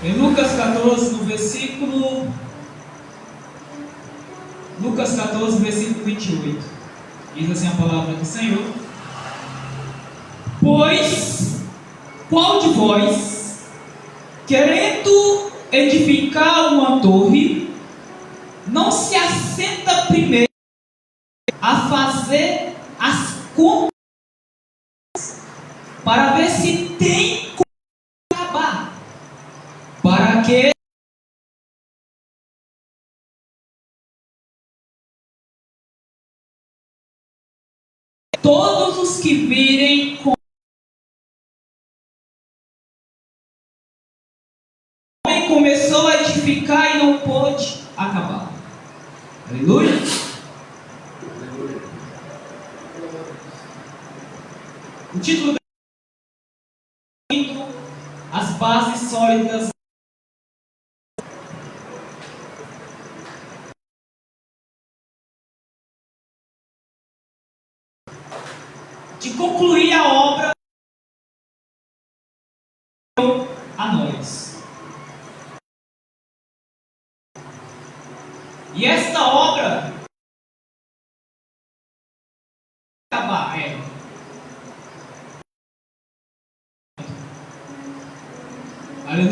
Em Lucas 14, Lucas 14, versículo 28, diz assim a palavra do Senhor: Pois, qual de vós, querendo edificar uma torre, não se assenta primeiro a fazer as contas para ver se tem como acabar, para que todos os que virem com começou a edificar e não pôde acabar. Aleluia. O título do livro: As bases sólidas. De concluir a obra a nós. E esta obra acabar aleluia.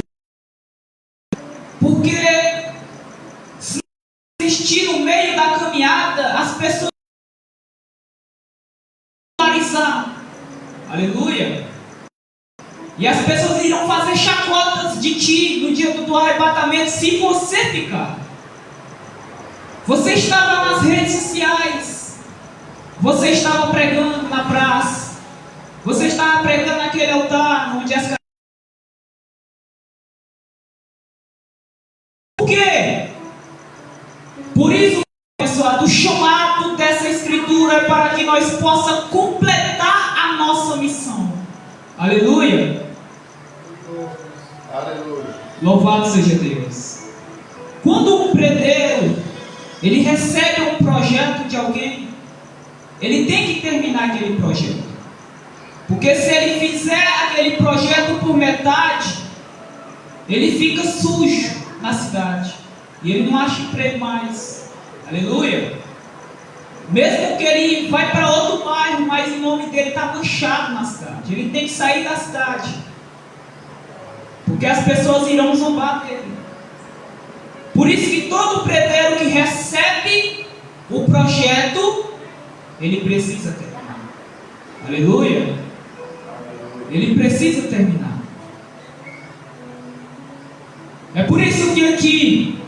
Porque se não existir no meio da caminhada, as pessoas aleluia. E as pessoas irão fazer chacotas de ti no dia do arrebatamento se você ficar. Você estava nas redes sociais, você estava pregando na praça, você estava pregando naquele altar onde as... Por quê? Por isso, pessoal, o chamado dessa escritura é para que nós possamos completar a nossa missão. Aleluia. Aleluia. Louvado seja Deus. Quando um predeiro ele recebe um projeto de alguém, ele tem que terminar aquele projeto. Porque se ele fizer aquele projeto por metade, ele fica sujo na cidade e ele não acha emprego mais. Aleluia. Mesmo que ele vai para outro bairro, mas o nome dele está manchado na cidade. Ele tem que sair da cidade, porque as pessoas irão zombar dele. Por isso que todo predeiro que recebe o projeto, ele precisa terminar. Aleluia. Ele precisa terminar. É por isso que aqui,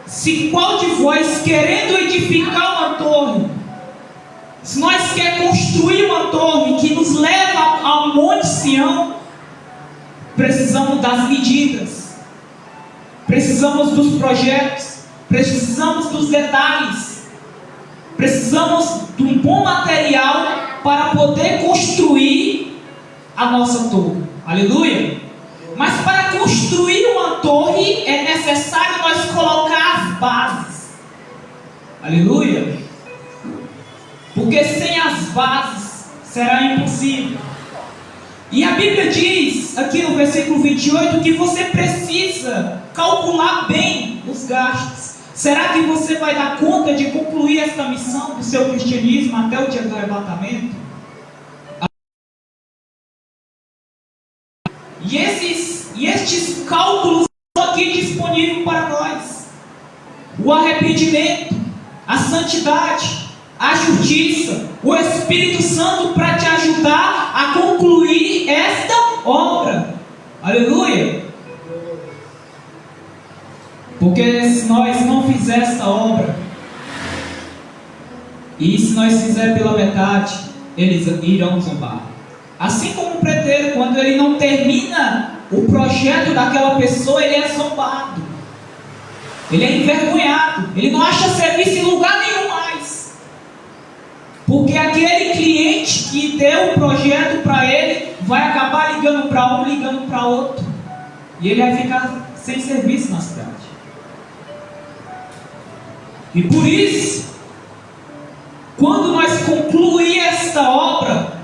se qual de vós querendo edificar uma torre, se nós queremos construir uma torre que nos leva ao Monte Sião, precisamos das medidas, precisamos dos projetos, precisamos dos detalhes, precisamos de um bom material para poder construir a nossa torre. Aleluia. Mas para construir uma torre é necessário nós colocar as bases. Aleluia. Porque sem as bases será impossível. E a Bíblia diz aqui no versículo 28 que você precisa calcular bem os gastos. Será que você vai dar conta de concluir esta missão do seu cristianismo até o dia do arrebatamento? E estes cálculos estão aqui disponíveis para nós. O arrependimento, a santidade, a justiça, o Espírito Santo para te ajudar a concluir esta obra. Aleluia. Porque se nós não fizermos esta obra, e se nós fizermos pela metade, eles irão zombar. Assim como o preteiro, quando ele não termina o projeto daquela pessoa, ele é zombado, ele é envergonhado, ele não acha serviço em lugar nenhum mais, porque aquele cliente que deu o projeto para ele vai acabar ligando para um, ligando para outro. E ele vai ficar sem serviço na cidade. E por isso, quando nós concluímos esta obra,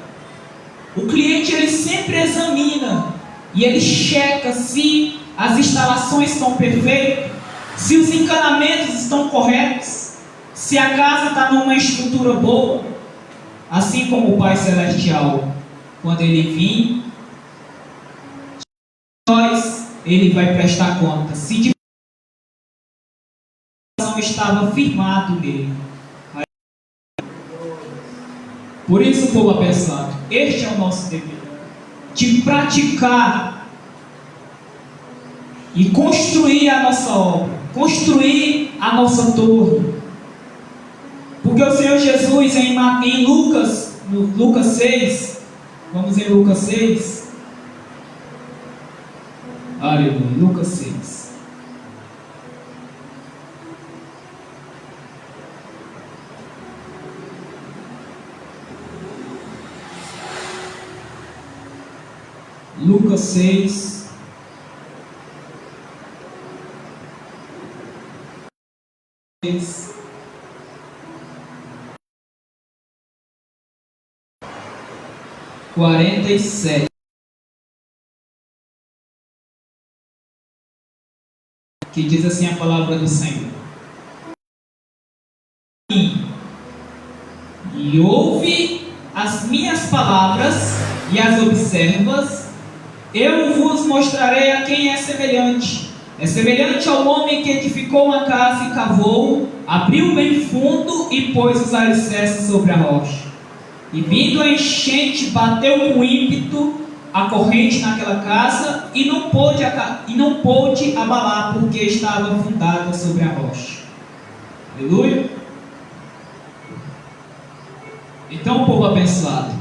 o cliente ele sempre examina e ele checa se as instalações estão perfeitas, se os encanamentos estão corretos, se a casa está numa estrutura boa, assim como o Pai Celestial, quando ele vir, ele vai prestar conta se de fato estava firmado nele. Por isso, povo abençoado, este é o nosso dever, de praticar e construir a nossa obra, construir a nossa torre. Porque o Senhor Jesus em Lucas 6, vamos em Lucas 6, aleluia, Lucas 6. Lucas 6, quarenta e sete, que diz assim a palavra do Senhor: e ouve as minhas palavras e as observas, eu vos mostrarei a quem é semelhante. É semelhante ao homem que edificou uma casa e cavou, abriu bem fundo e pôs os alicerces sobre a rocha. E vindo a enchente, bateu com ímpeto a corrente naquela casa e não pôde abalar, porque estava fundada sobre a rocha. Aleluia. Então, povo abençoado,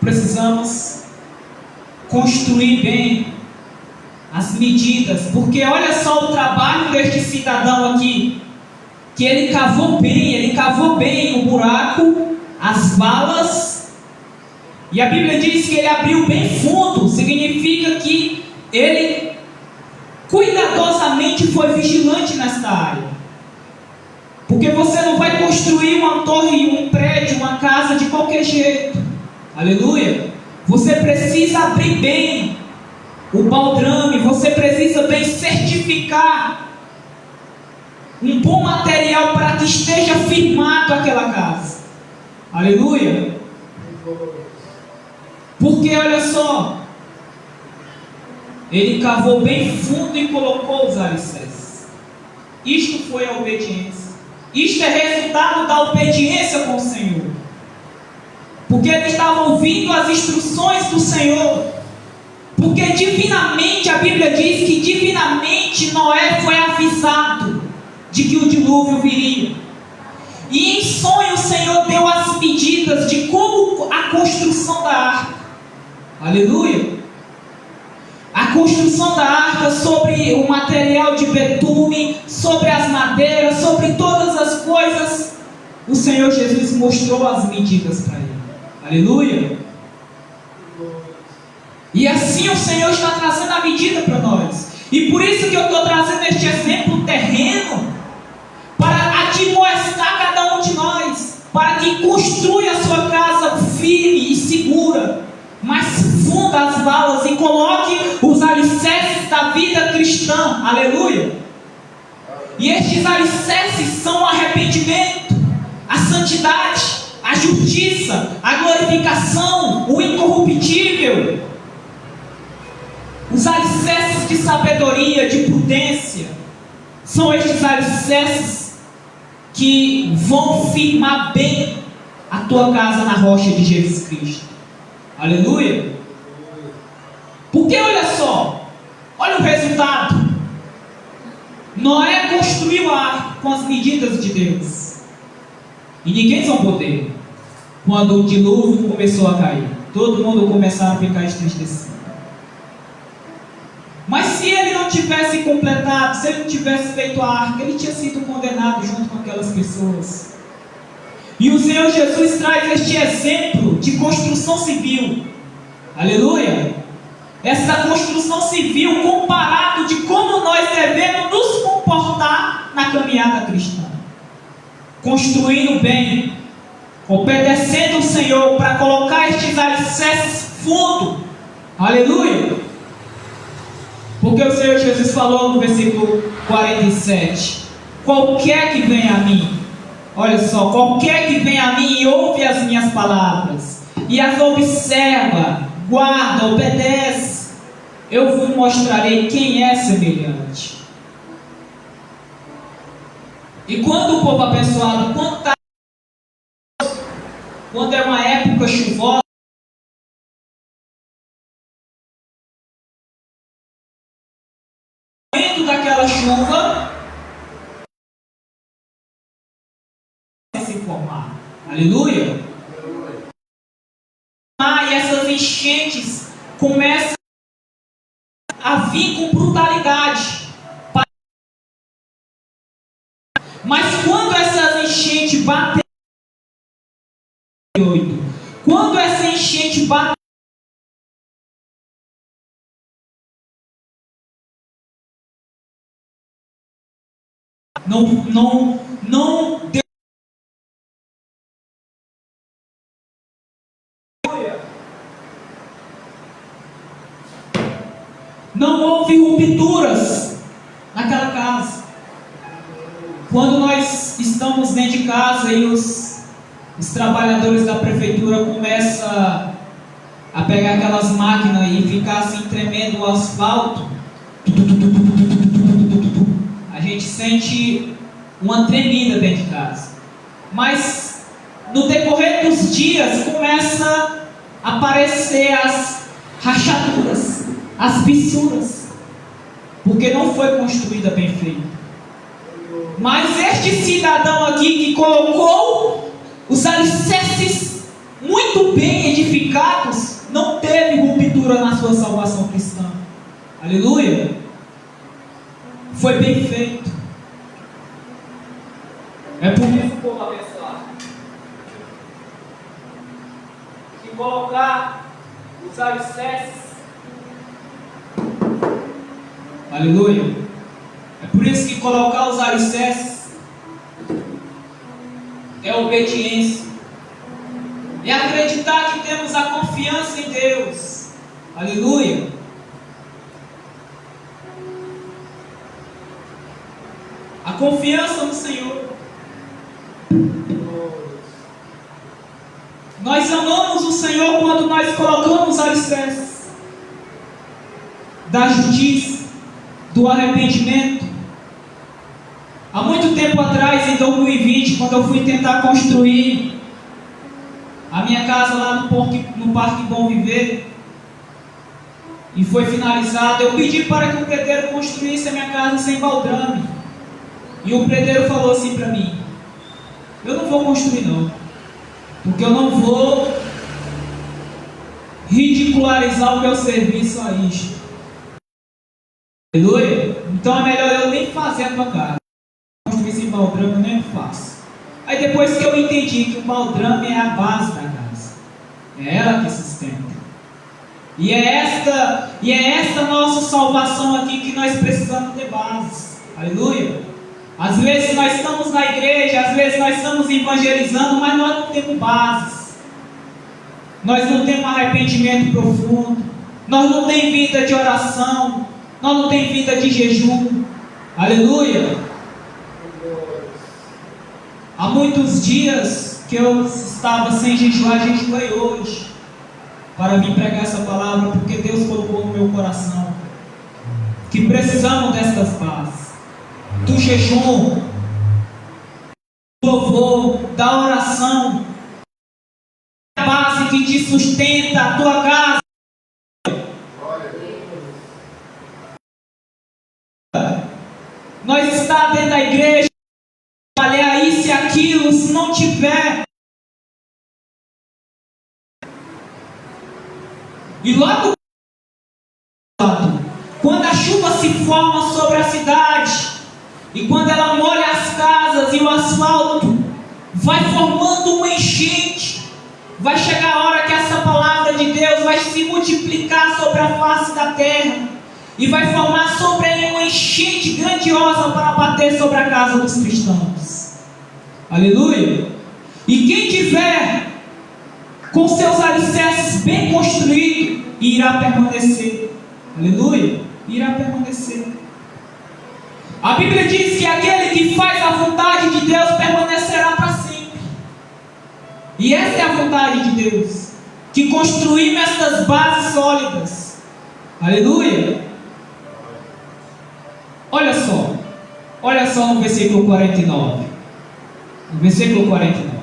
precisamos construir bem as medidas, porque olha só o trabalho deste cidadão aqui, que ele cavou bem o buraco, as valas, e a Bíblia diz que ele abriu bem fundo, significa que ele cuidadosamente foi vigilante nesta área, porque você não vai construir uma torre, um prédio, uma casa de qualquer jeito, aleluia. Você precisa abrir bem o baldrame, você precisa bem certificar um bom material para que esteja firmado aquela casa. Aleluia. Porque olha só, ele cavou bem fundo e colocou os alicerces. Isto foi a obediência. Isto é resultado da obediência com o Senhor. Porque ele estava ouvindo as instruções do Senhor. Porque divinamente, a Bíblia diz que divinamente Noé foi avisado de que o dilúvio viria. E em sonho o Senhor deu as medidas de como a construção da arca. Aleluia. A construção da arca, sobre o material de betume, sobre as madeiras, sobre todas as coisas, o Senhor Jesus mostrou as medidas para ele. Aleluia. E assim o Senhor está trazendo a medida para nós. E por isso que eu estou trazendo este exemplo terreno, para admoestar cada um de nós, para que construa a sua casa firme e segura, mas funda as valas e coloque os alicerces da vida cristã. Aleluia. E estes alicerces são o arrependimento, a santidade, a justiça, a glorificação, o incorruptível, os alicerces de sabedoria, de prudência. São estes alicerces que vão firmar bem a tua casa na rocha de Jesus Cristo. Aleluia. Porque olha só, olha o resultado. Noé construiu a arca com as medidas de Deus. E ninguém zombou dele. Quando o dilúvio começou a cair, todo mundo começou a ficar entristecido. Mas se ele não tivesse completado, se ele não tivesse feito a arca, ele tinha sido condenado junto com aquelas pessoas. E o Senhor Jesus traz este exemplo de construção civil. Aleluia! Essa construção civil comparado de como nós devemos nos comportar na caminhada cristã. Construindo bem, obedecendo o Senhor para colocar estes alicerces fundo. Aleluia! Porque o Senhor Jesus falou no versículo 47: qualquer que venha a mim, olha só, qualquer que venha a mim e ouve as minhas palavras, e as observa, guarda, obedece, eu vos mostrarei quem é semelhante. E quando o povo abençoado, quando é uma época chuvosa, dentro daquela chuva, se formar. Aleluia! E essas enchentes começam a vir com brutalidade. Mas quando essas enchentes batem, quando essa enchente bate, não deu. Não houve rupturas naquela casa. Quando nós estamos dentro de casa e os trabalhadores da prefeitura começam a pegar aquelas máquinas e ficar assim tremendo o asfalto, a gente sente uma tremida dentro de casa. Mas no decorrer dos dias começa a aparecer as rachaduras, as fissuras, porque não foi construída bem feita. Mas este cidadão aqui que colocou os alicerces muito bem edificados, não teve ruptura na sua salvação cristã. Aleluia! Foi bem feito. É por isso que o povo abençoado, que colocar os alicerces. Aleluia! É por isso que colocar os alicerces é obediência. É acreditar que temos a confiança em Deus. Aleluia! A confiança no Senhor. Nós amamos o Senhor quando nós colocamos alicerces da justiça, do arrependimento. Há muito tempo atrás, em 2020, quando eu fui tentar construir a minha casa lá no Parque Bom Viver, e foi finalizado, eu pedi para que o pedreiro construísse a minha casa sem baldrame. E o pedreiro falou assim para mim: eu não vou construir não, porque eu não vou ridicularizar o meu serviço a isto. Aleluia? Então é melhor eu nem fazer a tua casa. Construir sem baldrame eu nem faço. Aí depois que eu entendi que o baldrame é a base da casa, é ela que sustenta. E é esta nossa salvação aqui que nós precisamos de bases. Aleluia? Às vezes nós estamos na igreja, às vezes nós estamos evangelizando, mas nós não temos bases. Nós não temos arrependimento profundo. Nós não temos vida de oração. Nós não temos vida de jejum. Aleluia! Há muitos dias que eu estava sem jejuar, jejuei hoje para vir pregar essa palavra, porque Deus colocou no meu coração que precisamos destas bases. Do jejum, do louvor, da oração, a base que te sustenta a tua casa. Nós está dentro da igreja, trabalhar isso e aquilo, se não tiver. E logo quando a chuva se forma sobre a cidade, e quando ela molha as casas e o asfalto, vai formando uma enchente. Vai chegar a hora que essa palavra de Deus vai se multiplicar sobre a face da terra e vai formar sobre ele uma enchente grandiosa para bater sobre a casa dos cristãos. Aleluia! E quem tiver com seus alicerces bem construídos, irá permanecer. Aleluia! Irá permanecer. A Bíblia diz que aquele que faz a vontade de Deus permanecerá para sempre. E essa é a vontade de Deus, que construímos estas bases sólidas. Aleluia! Olha só no versículo 49. No versículo 49.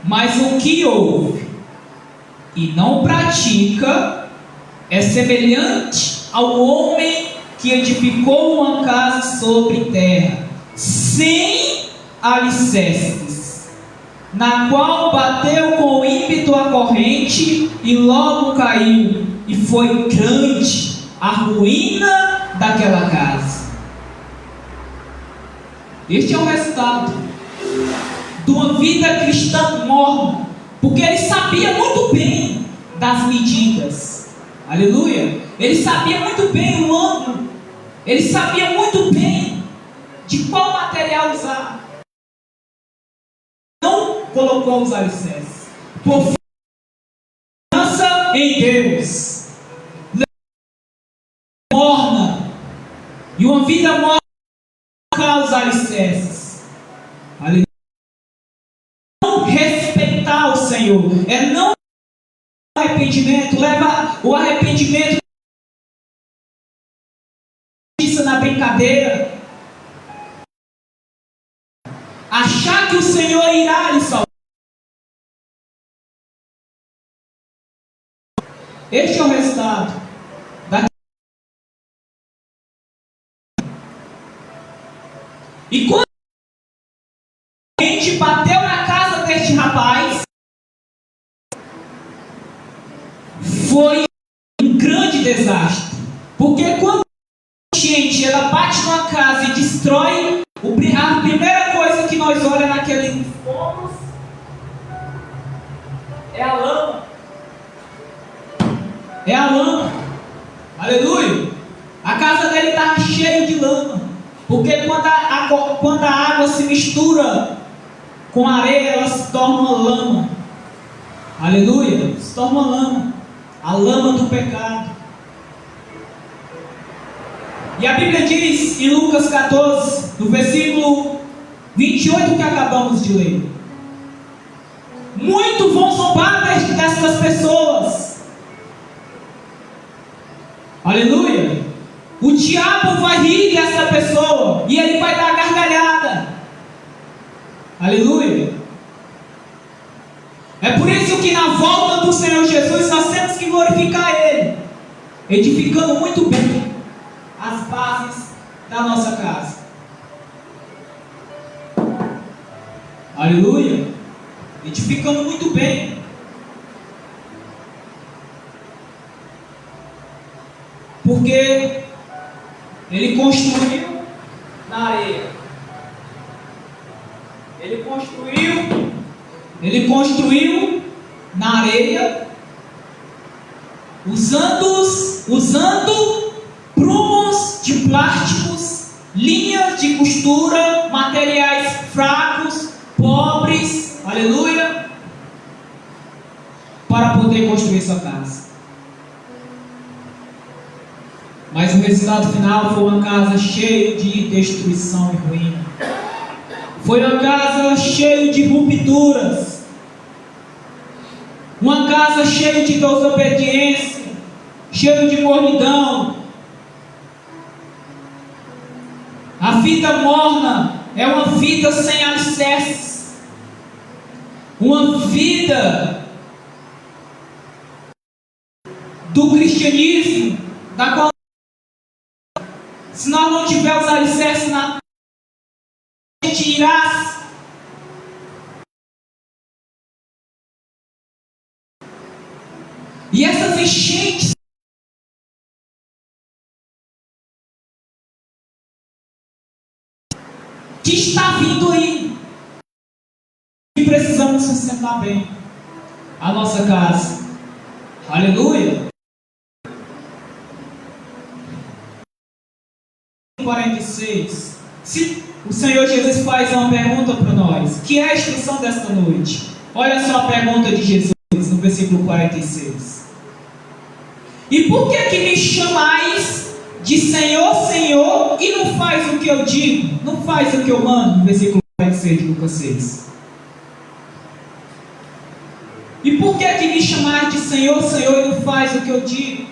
Mas o que ouve e não pratica é semelhante ao homem que edificou uma casa sobre terra, sem alicerces, na qual bateu com ímpeto a corrente e logo caiu, e foi grande a ruína daquela casa. Este é o resultado de uma vida cristã morna, porque ele sabia muito bem das medidas. Aleluia! Ele sabia muito bem o ângulo, ele sabia muito bem de qual material usar. Não colocou os alicerces por confiança em Deus. Morna, e uma vida morna colocar os alicerces. Aleluia! Não respeitar o Senhor é não arrependimento, leva o arrependimento na brincadeira, achar que o Senhor irá lhe salvar. Este é o resultado da... E quando a gente bateu na casa deste rapaz, foi um grande desastre, porque quando gente, ela bate numa casa e destrói, a primeira coisa que nós olhamos naquele fomos é a lama. É a lama. Aleluia! A casa dele está cheia de lama, porque quando a água se mistura com a areia, ela se torna uma lama. Aleluia! Se torna uma lama. A lama do pecado. E a Bíblia diz em Lucas 14, no versículo 28 que acabamos de ler: muito vão zombar destas pessoas. Aleluia! O diabo vai rir dessa pessoa e ele vai dar gargalhada. Aleluia! É por isso que na volta do Senhor Jesus nós temos que glorificar Ele, edificando muito bem as bases da nossa casa. Aleluia! Edificando muito bem. Porque ele construiu na areia. Ele construiu na areia, usando prumos de plásticos, linhas de costura, materiais fracos, pobres, aleluia, para poder construir sua casa. Mas o resultado final foi uma casa cheia de destruição e ruína. Foi uma casa cheia de rupturas. Uma casa cheia de desobediência, cheia de mornidão. A vida morna é uma vida sem alicerces. Uma vida do cristianismo, da qual, se nós não tivermos alicerces na, a gente irá e essas enchentes que está vindo aí, e precisamos sustentar bem a nossa casa. Aleluia. 46. Se o Senhor Jesus faz uma pergunta para nós, que é a instrução desta noite? Olha só a pergunta de Jesus no versículo 46. E por que me chamais de Senhor, Senhor, e não faz o que eu digo? Não faz o que eu mando? No versículo 46 de Lucas 6. E por que me chamais de Senhor, Senhor, e não faz o que eu digo?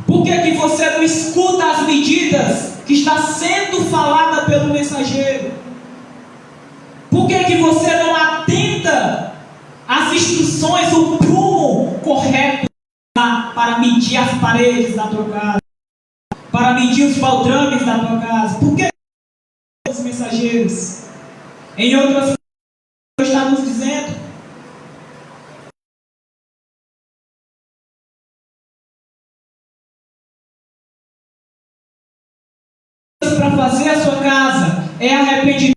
Por que você não escuta as medidas que está sendo falada pelo mensageiro? Por que você não atenta às instruções, o prumo correto para medir as paredes da tua casa, para medir os baldrames da tua casa? Por que os mensageiros? Em outras está nos dizendo: para fazer a sua casa é arrependimento.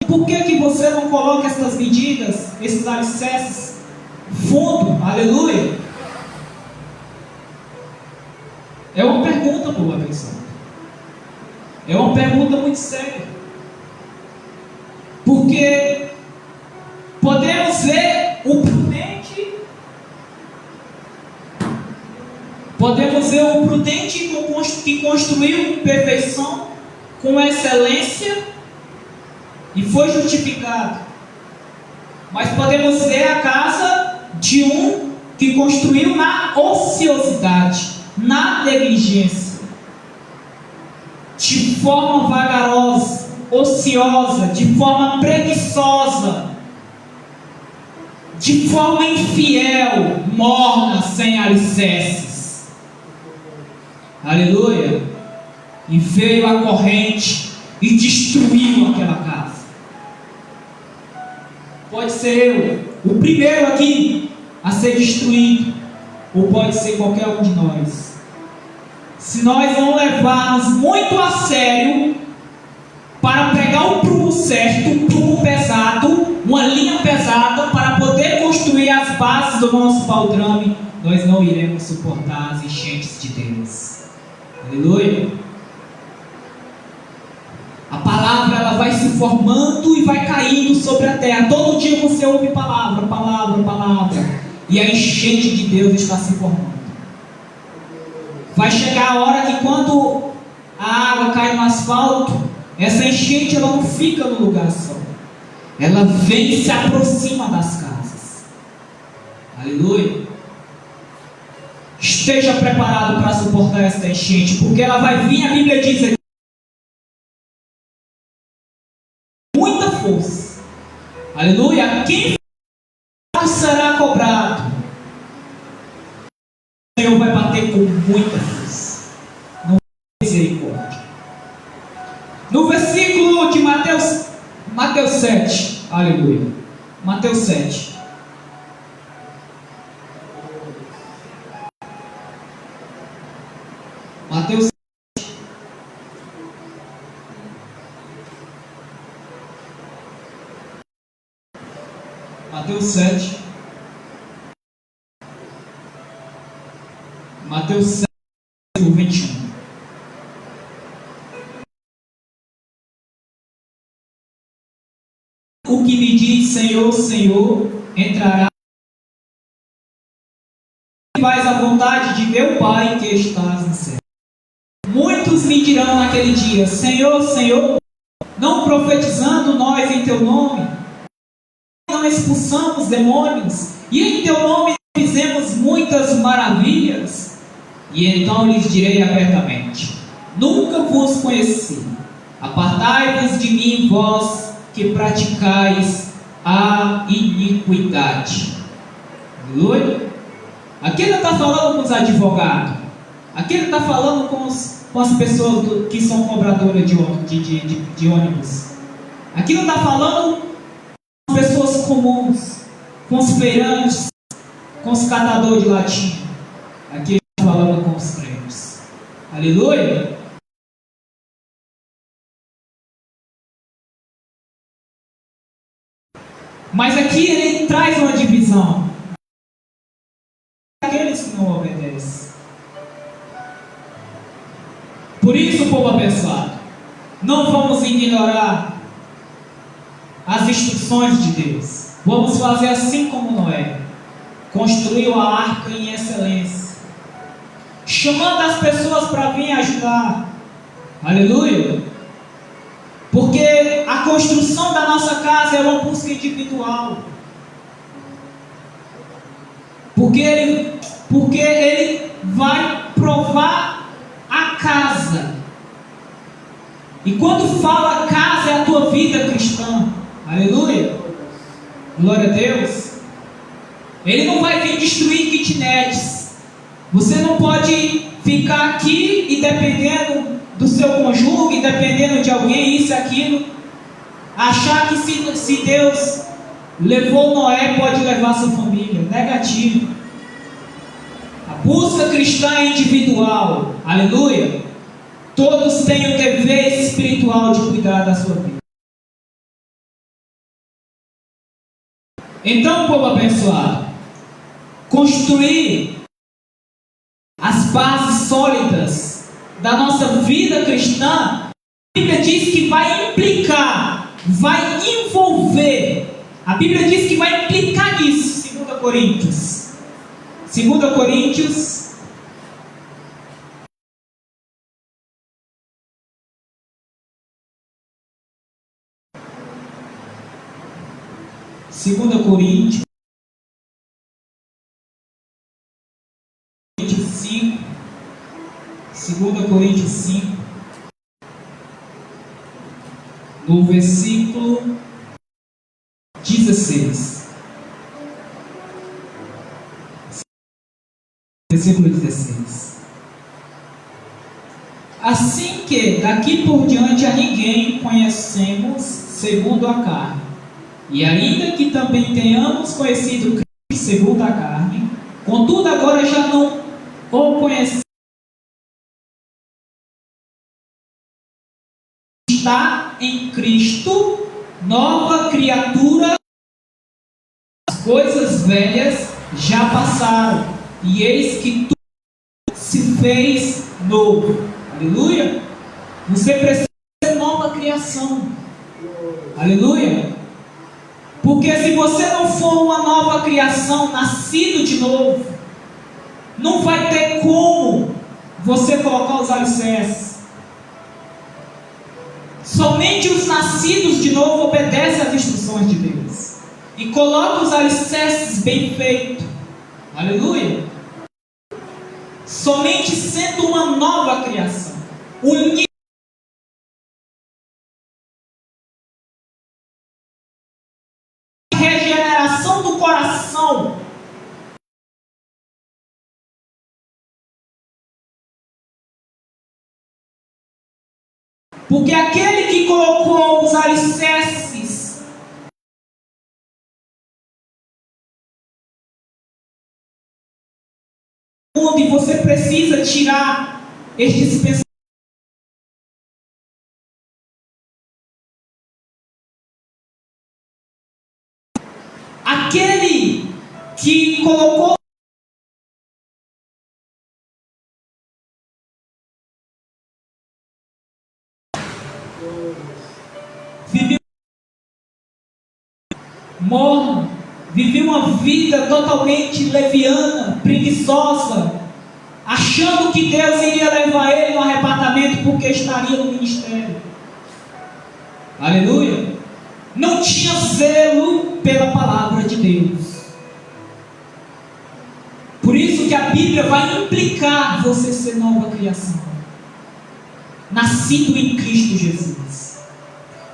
Por que você não coloca essas medidas, esses alicerces fundo? Aleluia. É uma pergunta, boa atenção. É uma pergunta muito séria. Porque podemos ver o prudente, que construiu com perfeição, com excelência, e foi justificado. Mas podemos ver a casa de um que construiu na ociosidade, na negligência, de forma vagarosa, ociosa, de forma preguiçosa, de forma infiel, morna, sem alicerces. Aleluia. E veio a corrente e destruiu aquela casa. Pode ser eu, o primeiro aqui a ser destruído, ou pode ser qualquer um de nós. Se nós não levarmos muito a sério, para pegar o prumo certo, um prumo pesado, uma linha pesada, para poder construir as bases do nosso baldrame, nós não iremos suportar as enchentes de Deus. Aleluia. A palavra, ela vai se formando e vai caindo sobre a terra. Todo dia você ouve palavra, palavra, palavra, e a enchente de Deus está se formando. Vai chegar a hora que quando a água cai no asfalto, essa enchente ela não fica no lugar só. Ela vem e se aproxima das casas. Aleluia. Esteja preparado para suportar esta enchente, porque ela vai vir, a Bíblia diz aqui, muita força. Aleluia. Quem será cobrado? O Senhor vai bater com muita força. Não tem misericórdia. No versículo de Mateus 7, aleluia, Mateus 7, Mateus 7, Mateus 7, Mateus 7, 21. O que me diz Senhor, Senhor, entrará e faz a vontade de meu Pai que estás no céu. Muitos me dirão naquele dia: Senhor, Senhor, não profetizando nós em teu nome, não expulsamos demônios, e em teu nome fizemos muitas maravilhas? E então lhes direi abertamente: nunca vos conheci. Apartai-vos de mim, vós que praticais a iniquidade. Aleluia. Aqui ele está falando com os advogados. Aqui ele está falando com as pessoas que são cobradoras de ônibus. Aqui não está falando com as pessoas comuns, com os feirantes, com os catadores de latinha. Aqui ele está falando com os crentes. Aleluia. Mas aqui ele traz uma divisão. Aqueles que não obedecem. Por isso, povo abençoado, não vamos ignorar as instruções de Deus. Vamos fazer assim como Noé. Construiu a arca em excelência, chamando as pessoas para vir ajudar. Aleluia. Porque a construção da nossa casa é uma busca individual. Porque ele vai provar a casa. E quando fala casa, é a tua vida cristã. Aleluia. Glória a Deus. Ele não vai vir destruir kitnets. Você não pode ficar aqui e dependendo do seu cônjuge, dependendo de alguém, isso e aquilo, achar que se Deus levou Noé, pode levar sua família. Negativo. A busca cristã é individual. Aleluia. Todos têm o dever espiritual de cuidar da sua vida. Então, povo abençoado, construir as bases sólidas da nossa vida cristã, a Bíblia diz que vai implicar, vai envolver. A Bíblia diz que vai implicar nisso. 2 Coríntios. 2 Coríntios. Segunda Coríntios 5, 2 Coríntios 5, no versículo 16. Versículo 16. Assim que daqui por diante a ninguém conhecemos segundo a carne. E ainda que também tenhamos conhecido Cristo segundo a carne, contudo agora já não o conhecemos. Está em Cristo, nova criatura, as coisas velhas já passaram, e eis que tudo se fez novo. Aleluia! Você precisa ser nova criação. Aleluia! Porque se você não for uma nova criação, nascido de novo, não vai ter como você colocar os alicerces. Somente os nascidos de novo obedecem às instruções de Deus e colocam os alicerces bem feitos. Aleluia! Somente sendo uma nova criação, unida, regeneração do coração, porque aquele que colocou os alicerces onde você precisa tirar estes pensamentos. Aquele que colocou viveu morno, viveu uma vida totalmente leviana, preguiçosa, achando que Deus iria levar ele no arrebatamento porque estaria no ministério. Aleluia! Não tinha zelo pela palavra de Deus. Por isso que a Bíblia vai implicar você ser nova criação, nascido em Cristo Jesus,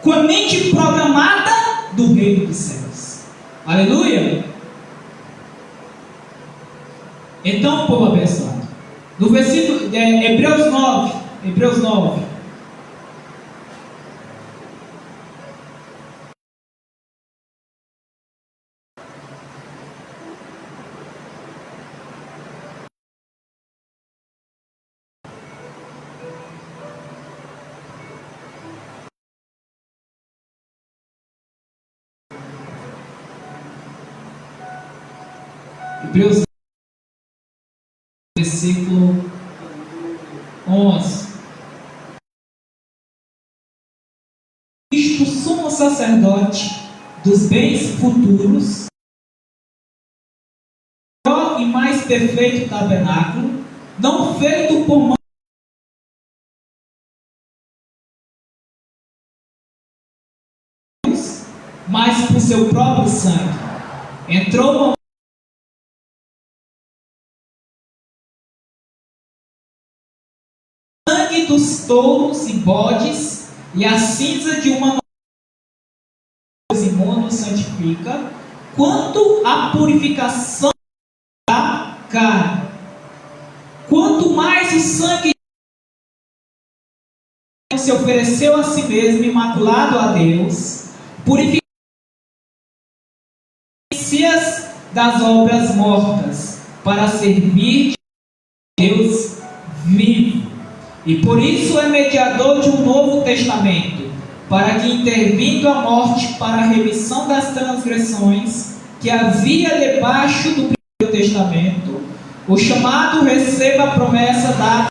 com a mente programada do reino dos céus. Aleluia! Então, povo abençoado, no versículo Hebreus 9, Hebreus versículo 11. Cristo, sumo sacerdote dos bens futuros, maior e mais perfeito tabernáculo, não feito por mãos, mas por seu próprio sangue, entrou o sangue dos touros e bodes e a cinza de uma imundo santifica, quanto à purificação da carne. Quanto mais o sangue se ofereceu a si mesmo, imaculado a Deus, purificando das obras mortas, para servir a Deus vivo. E por isso é mediador de um novo testamento, para que, intervindo a morte para a remissão das transgressões que havia debaixo do primeiro testamento, o chamado receba a promessa dada.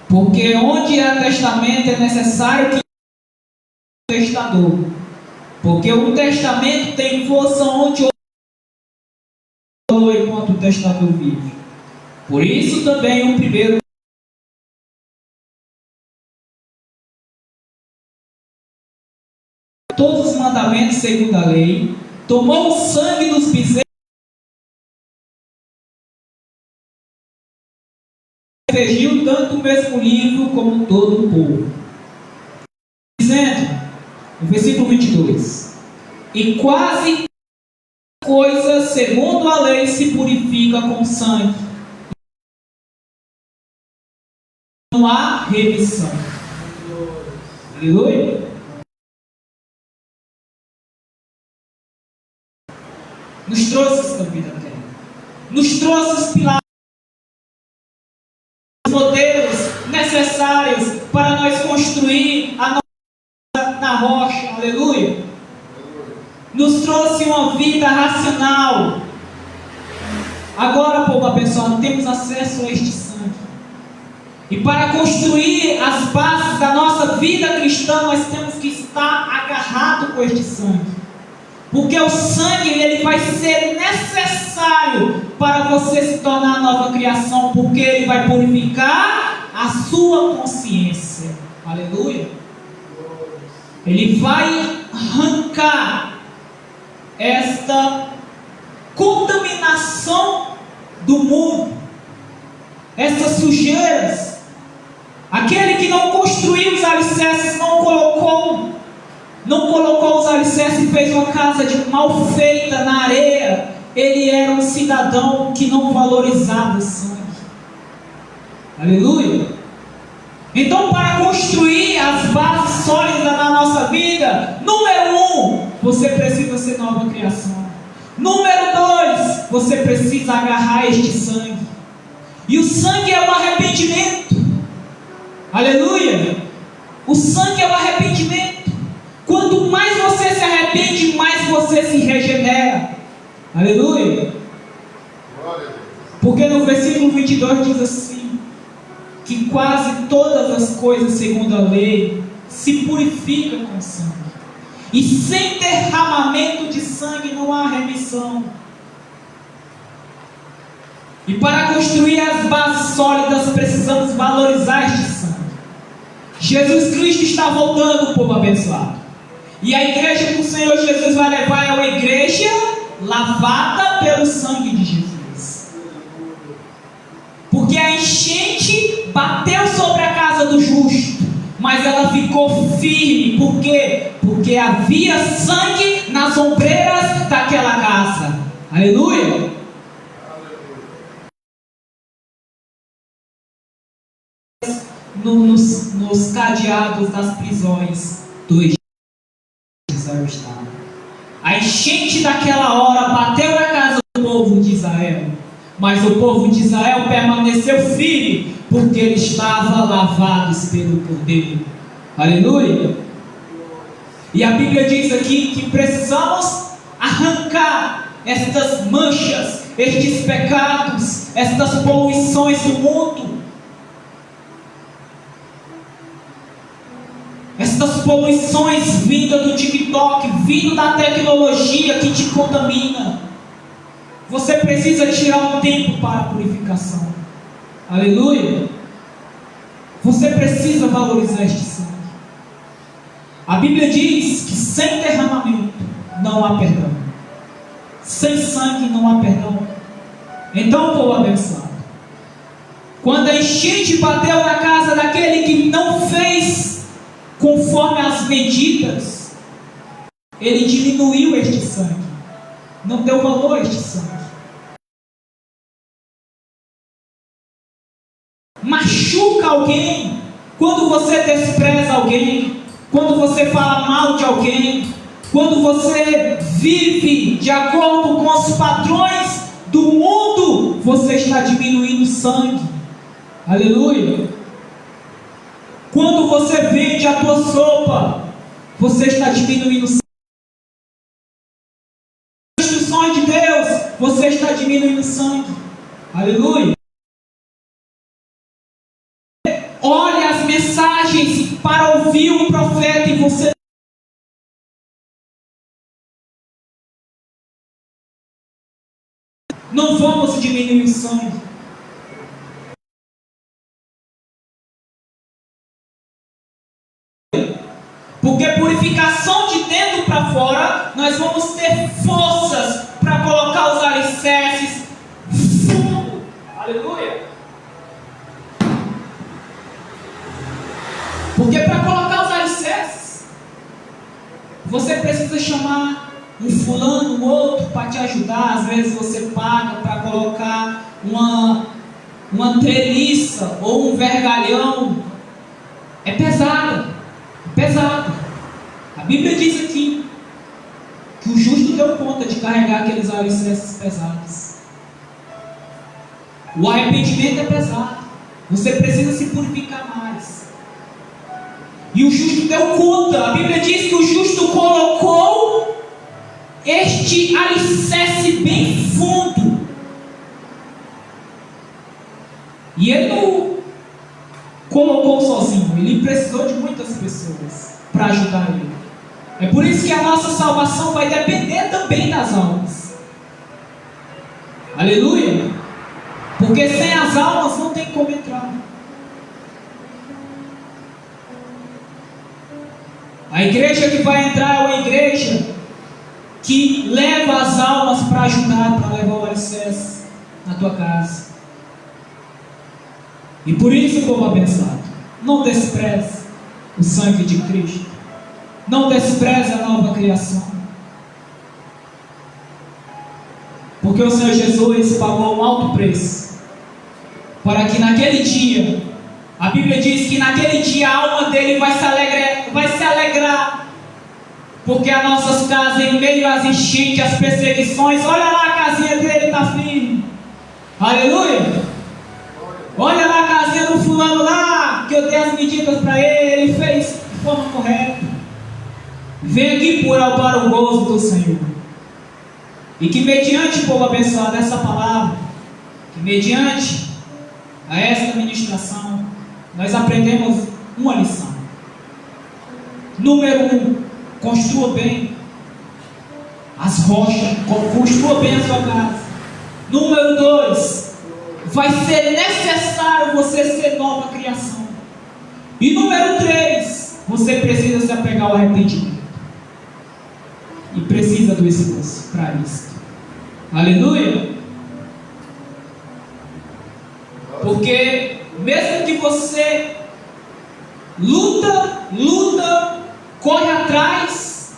Porque onde há testamento é necessário que o testador. Porque um testamento tem força onde o enquanto o testador vive. Por isso também o primeiro todos os mandamentos segundo a lei, tomou o sangue dos bezerros, aspergiu tanto o mesmo livro como todo o povo. Dizendo, no versículo 22, e quase coisa segundo a lei se purifica com sangue, não há remissão. Aleluia. Nos trouxe esta vida terrena, nos trouxe os pilares, os modelos necessários para nós construir a nossa na rocha, aleluia. Nos trouxe uma vida racional. Agora, povo abençoado, temos acesso a este sangue. E para construir as bases da nossa vida cristã, nós temos que estar agarrado com este sangue. Porque o sangue, ele vai ser necessário para você se tornar nova criação, porque ele vai purificar a sua consciência. Aleluia. Ele vai arrancar esta contaminação do mundo, essas sujeiras. Aquele que não construiu os alicerces, não colocou os alicerces e fez uma casa mal feita na areia, ele era um cidadão que não valorizava o sangue. Aleluia. Então, para construir as bases sólidas da nossa vida, número 1, você precisa ser nova criação. Número 2, você precisa agarrar este sangue. E o sangue é o arrependimento. Aleluia. O sangue é o arrependimento. Quanto mais você se arrepende, mais você se regenera. Aleluia. Porque no versículo 22 diz assim, que quase todas as coisas segundo a lei se purificam com sangue, e sem derramamento de sangue não há remissão. E para construir as bases sólidas precisamos valorizar este sangue. Jesus Cristo está voltando, povo abençoado, e a igreja que o Senhor Jesus vai levar é uma igreja lavada pelo sangue de Jesus. Porque a enchente bateu sobre a casa do justo, mas ela ficou firme. Por quê? Porque havia sangue nas ombreiras daquela casa. Aleluia. Nos cadeados das prisões do Egito. A enchente daquela hora bateu na casa do povo de Israel, mas o povo de Israel permaneceu firme, porque ele estava lavados pelo Cordeiro. Aleluia. E a Bíblia diz aqui que precisamos arrancar estas manchas, estes pecados, estas poluições do mundo, estas poluições vindas do TikTok, vindo da tecnologia que te contamina. Você precisa tirar um tempo para a purificação. Aleluia. Você precisa valorizar este sangue. A Bíblia diz que sem derramamento não há perdão. Sem sangue não há perdão. Então, povo abençoado, quando a enchente bateu na casa daquele que não fez conforme as medidas, ele diminuiu este sangue, não deu valor a este sangue. Machuca alguém quando você despreza alguém, quando você fala mal de alguém, quando você vive de acordo com os padrões do mundo, você está diminuindo sangue. Aleluia. Quando você vende a tua sopa, você está diminuindo sangue. As instruções de Deus, você está diminuindo sangue. Aleluia. Olhe as mensagens para ouvir o profeta e você não vamos diminuir o sangue. Porque purificação de dentro para fora, nós vamos ter forças para colocar os alicerces fundo. Aleluia. Porque para colocar os alicerces, você precisa chamar um fulano, um outro para te ajudar. Às vezes você paga para colocar uma treliça ou um vergalhão. É pesado, pesado. A Bíblia diz aqui que o justo deu conta de carregar aqueles alicerces pesados. O arrependimento é pesado. Você precisa se purificar mais. E o justo deu conta. A Bíblia diz que o justo colocou este alicerce bem fundo. E ele não colocou sozinho. Ele precisou de muitas pessoas para ajudar ele. É por isso que a nossa salvação vai depender também das almas. Aleluia. Porque sem as almas não tem como entrar. A igreja que vai entrar é uma igreja que leva as almas para ajudar, para levar o alicerce na tua casa. E por isso, povo abençoado, não despreze o sangue de Cristo. Não despreze a nova criação. Porque o Senhor Jesus pagou um alto preço para que naquele dia, a Bíblia diz que naquele dia a alma dele vai se alegrar, porque as nossas casas, em meio às enchentes, às perseguições, olha lá, a casinha dele está firme. Aleluia. Olha lá a casinha do fulano lá, que eu dei as medidas para ele, ele fez de forma correta. Vem aqui para o gozo do Senhor. E que mediante, povo abençoado, essa palavra, que mediante a esta ministração, nós aprendemos uma lição. Número 1, construa bem as rochas, construa bem a sua casa. Número 2, vai ser necessário você ser nova criação. E número 3, você precisa se apegar ao arrependimento. E precisa do esforço para isso. Aleluia. Porque mesmo que você luta, corre atrás,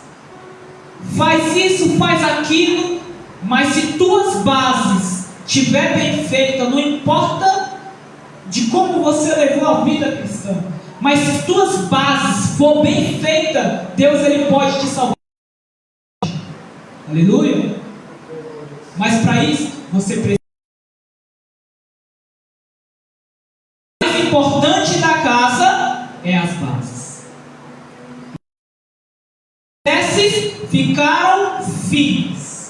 faz isso, faz aquilo, mas se tuas bases estiver bem feitas, não importa de como você levou a vida cristã, mas se tuas bases for bem feitas, Deus ele pode te salvar. Aleluia. Mas para isso você precisa. O mais importante da casa é as bases. Os alicerces ficaram firmes.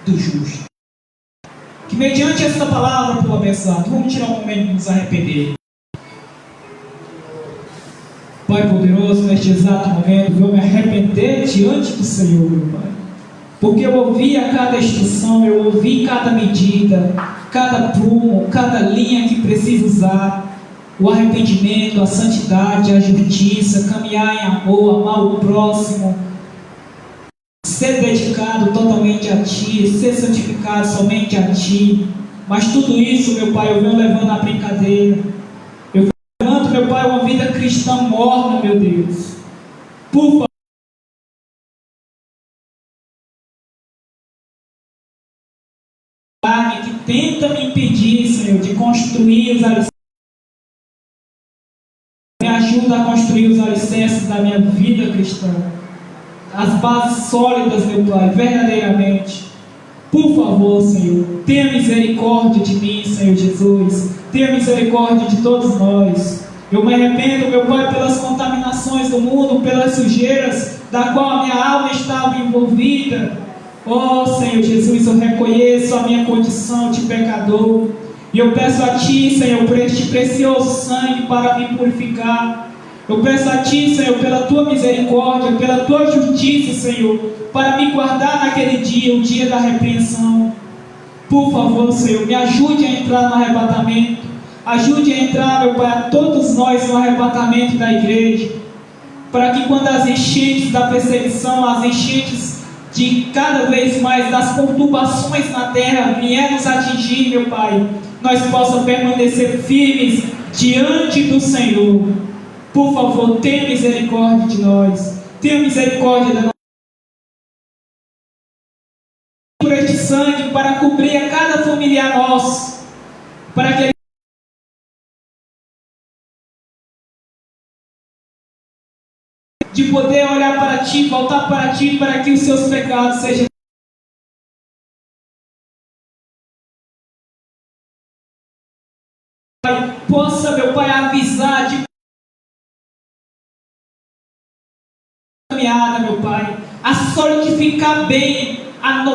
do justo. Que mediante esta palavra, povo abençoado, vamos tirar um momento de nos arrepender. Pai poderoso, neste exato momento, eu vou me arrepender diante do Senhor, meu Pai. Porque eu ouvi a cada instrução, eu ouvi cada medida, cada prumo, cada linha que preciso usar. O arrependimento, a santidade, a justiça, caminhar em amor, amar o próximo, ser dedicado totalmente a Ti, ser santificado somente a Ti. Mas tudo isso, meu Pai, eu venho levando à brincadeira. Eu venho levando, meu Pai, uma vida cristã morna, meu Deus. Por favor, que tenta me impedir, Senhor, de construir os alicerces. Me ajuda a construir os alicerces da minha vida cristã. As bases sólidas, meu Pai, verdadeiramente. Por favor, Senhor, tenha misericórdia de mim, Senhor Jesus. Tenha misericórdia de todos nós. Eu me arrependo, meu Pai, pelas contaminações do mundo, pelas sujeiras da qual a minha alma estava envolvida. Oh, Senhor Jesus, eu reconheço a minha condição de pecador. E eu peço a Ti, Senhor, por este precioso sangue para me purificar. Eu peço a Ti, Senhor, pela Tua misericórdia, pela Tua justiça, Senhor, para me guardar naquele dia, o dia da repreensão. Por favor, Senhor, me ajude a entrar no arrebatamento. Ajude a entrar, meu Pai, a todos nós no arrebatamento da igreja. Para que quando as enchentes da perseguição, as enchentes de cada vez mais das conturbações na terra vier nos atingir, meu Pai, nós possamos permanecer firmes diante do Senhor. Por favor, tenha misericórdia de nós. Tenha misericórdia da nossa por este sangue para cobrir a cada familiar nosso, para que de poder olhar para Ti, voltar para Ti, para que os seus pecados sejam possa, meu Pai, avisar de caminhada, meu Pai, a solidificar bem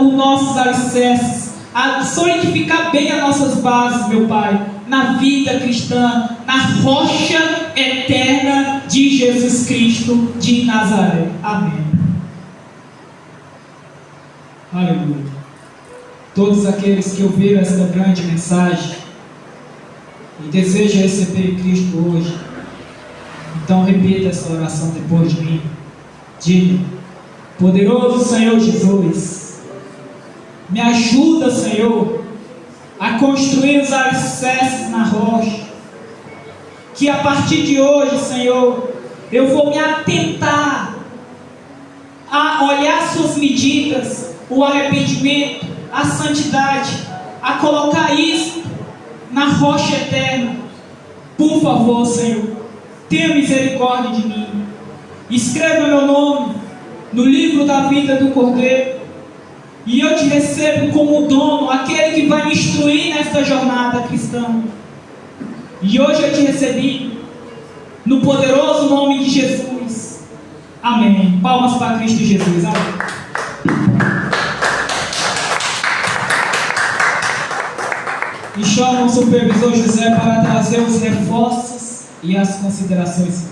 os nossos alicerces, a solidificar bem as nossas bases, meu Pai, na vida cristã, na rocha eterna de Jesus Cristo de Nazaré. Amém. Aleluia. Todos aqueles que ouviram esta grande mensagem e desejam receber Cristo hoje, então repita essa oração depois de mim. Diga: poderoso Senhor Jesus, me ajuda, Senhor, a construir os alicerces na rocha, que a partir de hoje, Senhor, eu vou me atentar a olhar suas medidas, o arrependimento, a santidade, a colocar isso na rocha eterna. Por favor, Senhor, tenha misericórdia de mim. Escreva meu nome no livro da vida do Cordeiro, e eu te recebo como dono, aquele que vai me instruir nesta jornada cristã. E hoje eu te recebi no poderoso nome de Jesus. Amém. Palmas para Cristo Jesus. Amém. E chama o supervisor José para trazer os reforços e as considerações.